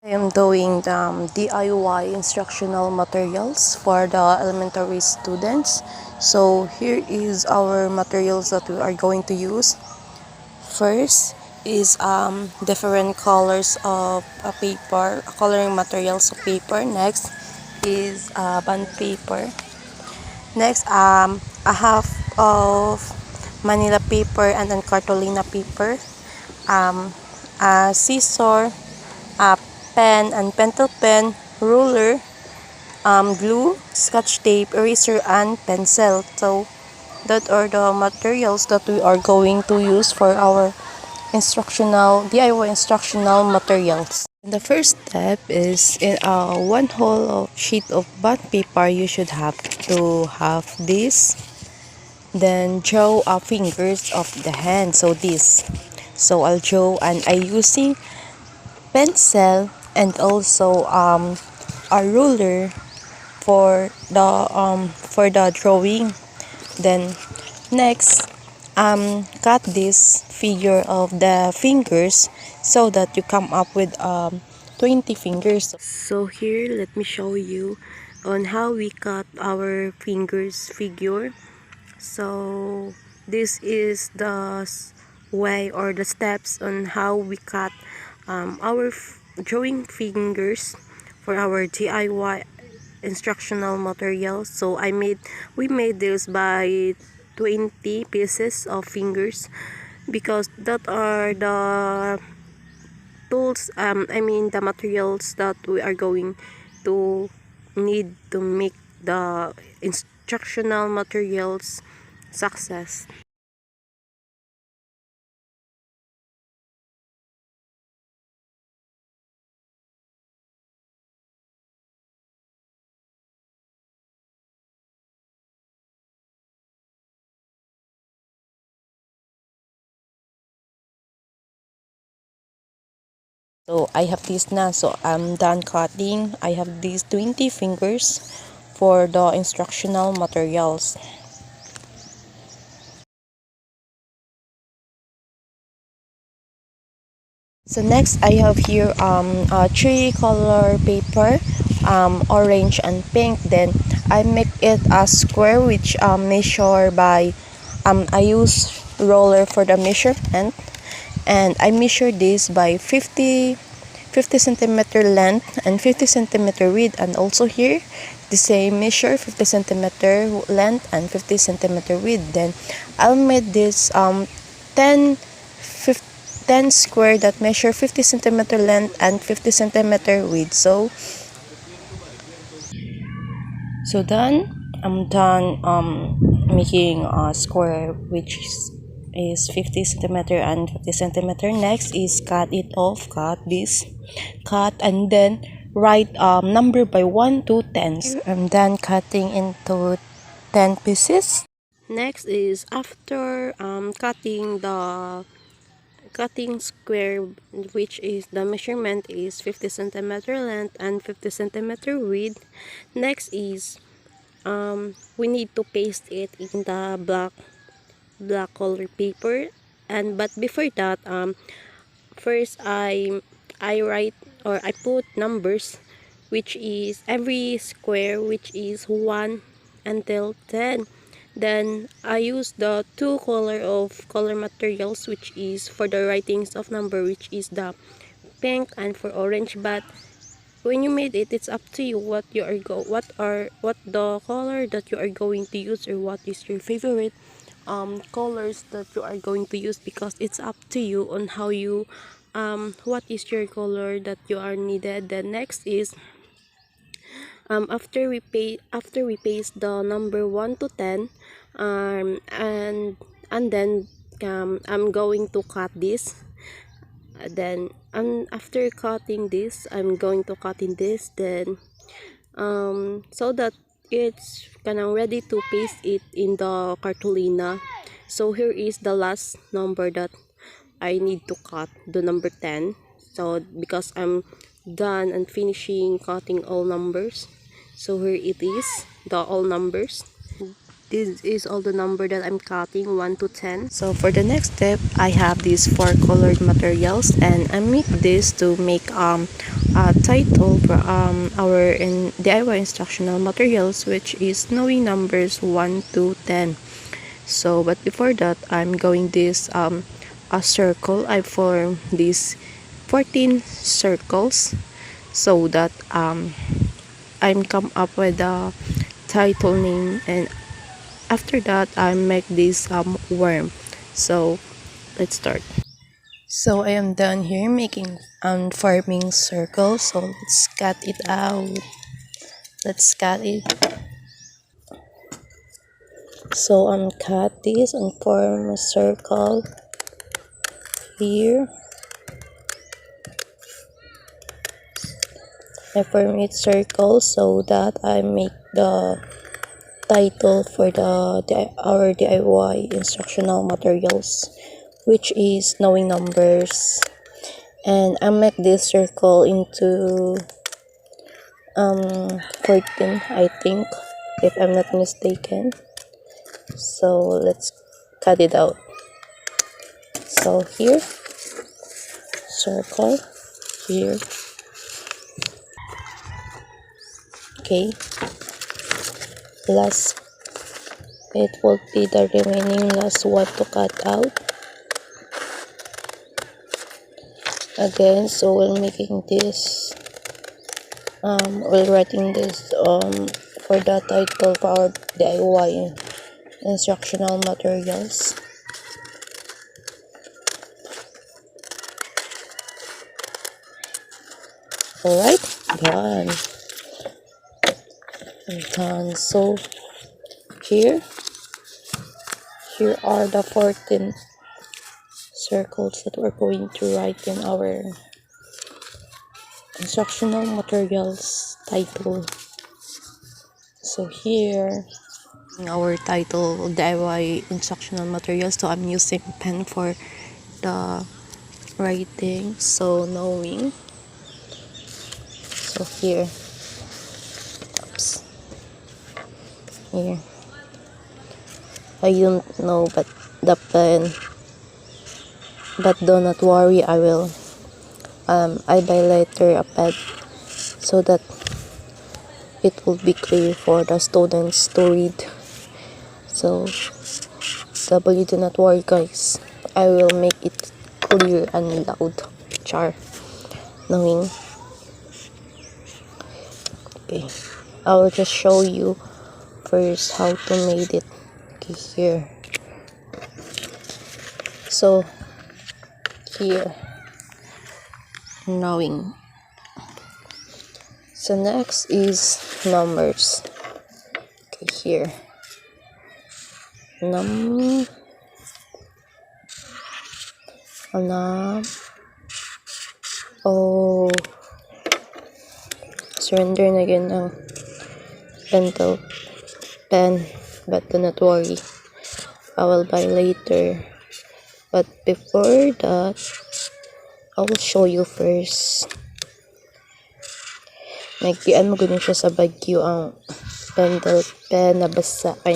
I am doing the DIY instructional materials for the elementary students. So here is our materials that we are going to use. First is different colors of a paper, coloring materials of paper. Next is bond paper. Next a half of Manila paper and then cartolina paper. A scissor, a pen and pentel pen, ruler, glue, scotch tape, eraser, and pencil. So that are the materials that we are going to use for our DIY instructional materials. The first step is in a one whole of sheet of bond paper. You should have to have this. Then draw fingers of the hand. So this. So I'll draw and I using pencil and also a ruler for the drawing. Then next cut this figure of the fingers so that you come up with 20 fingers. So here let me show you on how we cut our fingers figure. So this is the way or the steps on how we cut our drawing fingers for our DIY instructional materials. So we made this by 20 pieces of fingers because that are the tools, the materials that we are going to need to make the instructional materials success. So I have this now, so I'm done cutting. I have these 20 fingers for the instructional materials. So next I have here three color paper, orange and pink. Then I make it a square which measure by I use roller for the measurement, and I measure this by 50 centimeter length and 50 centimeter width, and also here the same measure 50 centimeter length and 50 centimeter width. Then I'll make this 10 10 square that measure 50 centimeter length and 50 centimeter width. So done. I'm done making a square which is 50 centimeter and 50 centimeter. Next is cut it off. Cut and then write number by 1 to 10. I'm done cutting into 10 pieces. Next is after cutting square, which is the measurement is 50 centimeter length and 50 centimeter width. Next is we need to paste it in the black color paper, and but before that first I write or I put numbers, which is every square which is 1 until 10. Then I use the two color materials, which is for the writings of number, which is the pink and for orange. But when you made it, it's up to you what the color that you are going to use, or what is your favorite colors that you are going to use, because it's up to you on how you what is your color that you are needed. The next is after we paste the number 1 to 10, and then I'm going to cut this. Then after cutting this, I'm going to cut in this, then so that it's kind of ready to paste it in the cartolina. So here is the last number that I need to cut, the number 10. So because I'm done and finishing cutting all numbers, so here it is, the all numbers. this is all the number that I'm cutting, 1 to 10. So for the next step, I have these 4 colored materials, and I make this to make a title for our DIY instructional materials, which is knowing numbers 1 to 10. So but before that, I'm going this a circle. I form these 14 circles so that I'm come up with a title name, and after that I make this worm. So let's start. So I am done here making forming circles, so let's cut it out. Let's cut it. So cut this and form a circle here. I form it circle so that I make the title for our DIY instructional materials, which is knowing numbers. And I make this circle into 14, I think, if I'm not mistaken. So let's cut it out. So here, circle here. Okay, last, it will be the remaining last one to cut out again. So we're making this we're writing this for the title for our DIY instructional materials. Alright, done. Done. So here are the 14 circles that we're going to write in our instructional materials title. So here our title, DIY instructional materials. So I'm using pen for the writing. So knowing. So here. Oops. Here. I don't know, but the pen. But do not worry, I will. I buy later a pen so that it will be clear for the students to read. So W, do not worry, guys. I will make it clear and loud. Char. Knowing. Okay. I will just show you first how to make it. Okay, here. So here, knowing. So next is numbers. Okay, here. Oh, surrender na again ang pencil pen, but do not worry, I will buy later. But before that, I will show you first. Nagkian mo ganun siya sa bagyo ang pencil pen na basa. Ay,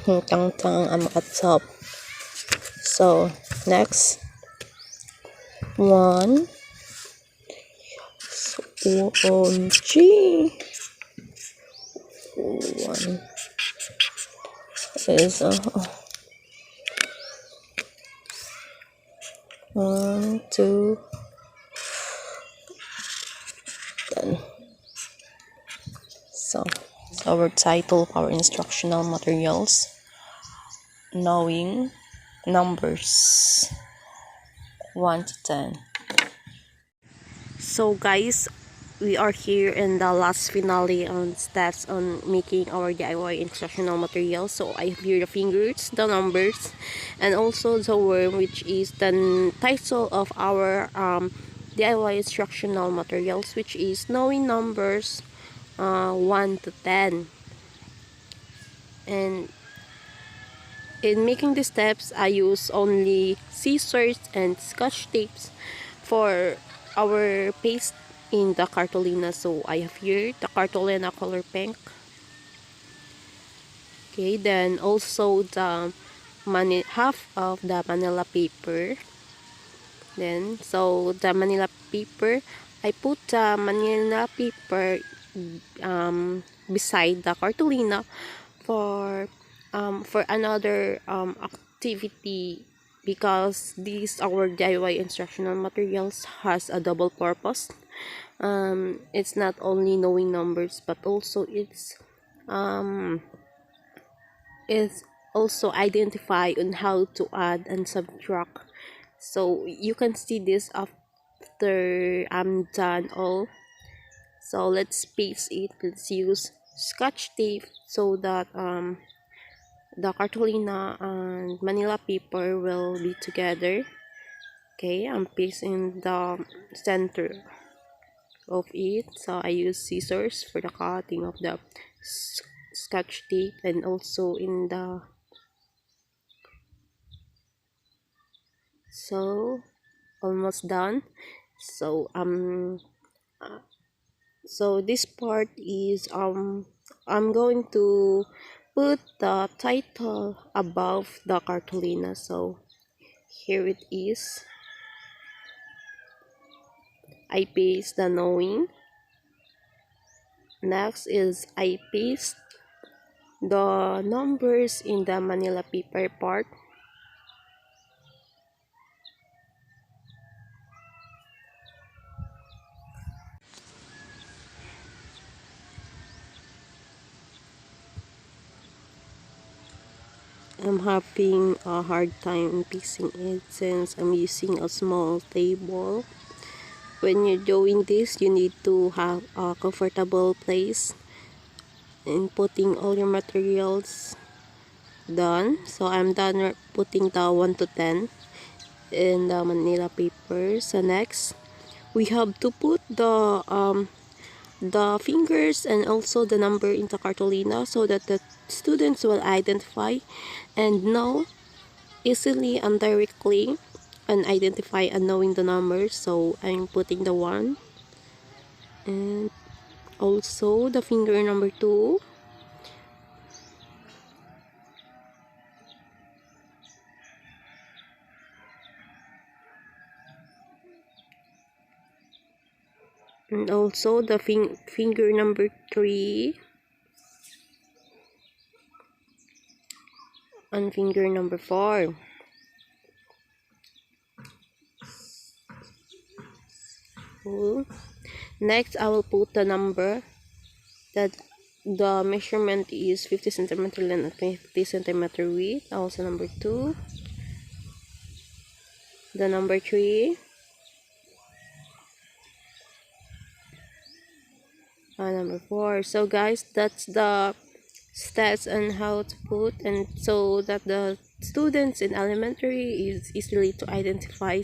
tang ang top. So next, 1. So OMG, 1 is 1, 2, then. So our title of our instructional materials, knowing numbers 1 to 10. So guys, we are here in the last finale on steps on making our DIY instructional materials. So I have here the fingers, the numbers, and also the worm, which is the title of our DIY instructional materials, which is knowing numbers 1 to 10. And in making the steps, I use only scissors and scotch tapes for our paste in the cartolina. So I have here the cartolina color pink, Okay, then also the half of the Manila paper. Then, so the Manila paper, I put the Manila paper beside the cartolina for another activity, because these our DIY instructional materials has a double purpose. It's not only knowing numbers, but also it's also identify on how to add and subtract. So you can see this after I'm done all. So let's paste it. Let's use scotch tape so that the cartolina and Manila paper will be together. Okay, I'm pasting the center of it. So I use scissors for the cutting of the scotch tape, and also in the so almost done. So so this part is I'm going to put the title above the cartolina. So here it is. I paste the knowing. Next is I paste the numbers in the Manila paper part. I'm having a hard time piecing it since I'm using a small table. When you're doing this, you need to have a comfortable place in putting all your materials done. So I'm done putting the 1 to 10 in the Manila paper. So next, we have to put the fingers and also the number in the cartolina so that the students will identify and know easily and directly and identify and knowing the numbers. So I'm putting the 1 and also the finger number 2. And also the finger number 3 and finger number 4. Cool. Next, I will put the number that the measurement is 50 centimeter length and 50 centimeter width. Also number 2, the number 3, and number 4. So guys, that's the stats on how to put, and so that the students in elementary is easily to identify.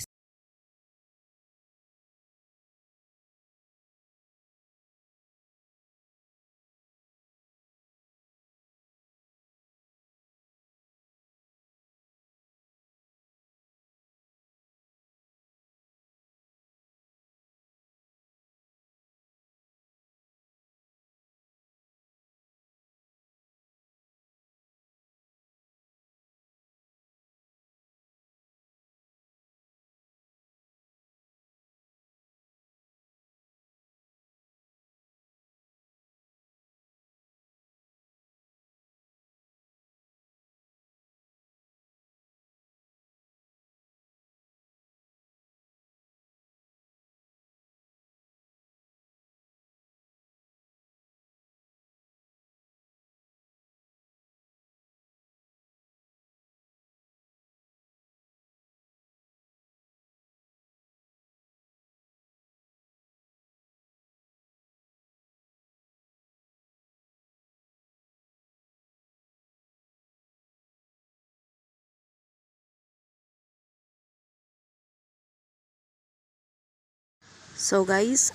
So guys,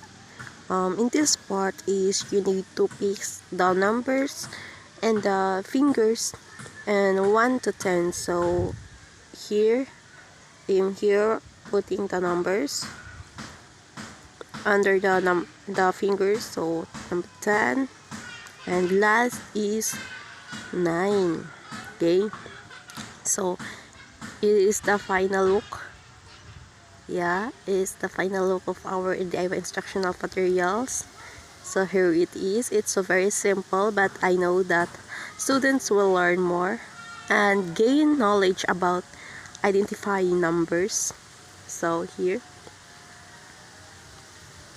in this part is you need to pick the numbers and the fingers and 1 to 10. So here, I'm here putting the numbers under the fingers. So number 10, and last is 9. Okay, so it is the final look. Yeah, it is the final look of our DIY instructional materials. So here it is. It's so very simple, but I know that students will learn more and gain knowledge about identifying numbers. So here,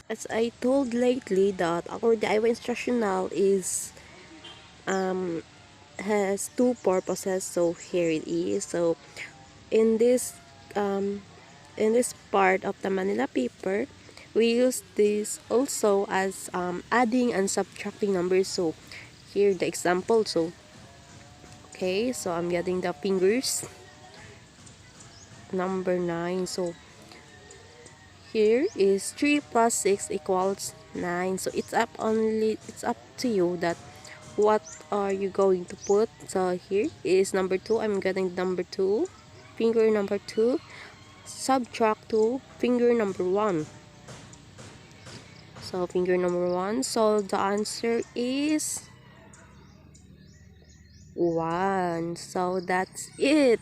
as I told lately, that our DIY instructional is has two purposes. So here it is. So in this um, in this part of the Manila paper, we use this also as adding and subtracting numbers. So here the example. So okay, so I'm getting the fingers number 9. So here is 3 plus 6 equals 9. So it's up to you that what are you going to put. So here is number 2. I'm getting number 2, finger number 2, subtract to finger number 1. So finger number 1. So the answer is 1. So that's it.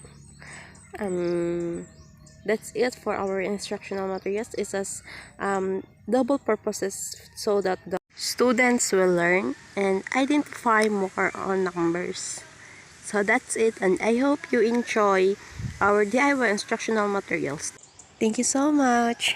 That's it for our instructional materials. It has double purposes so that the students will learn and identify more on numbers. So that's it, and I hope you enjoy our DIY instructional materials. Thank you so much.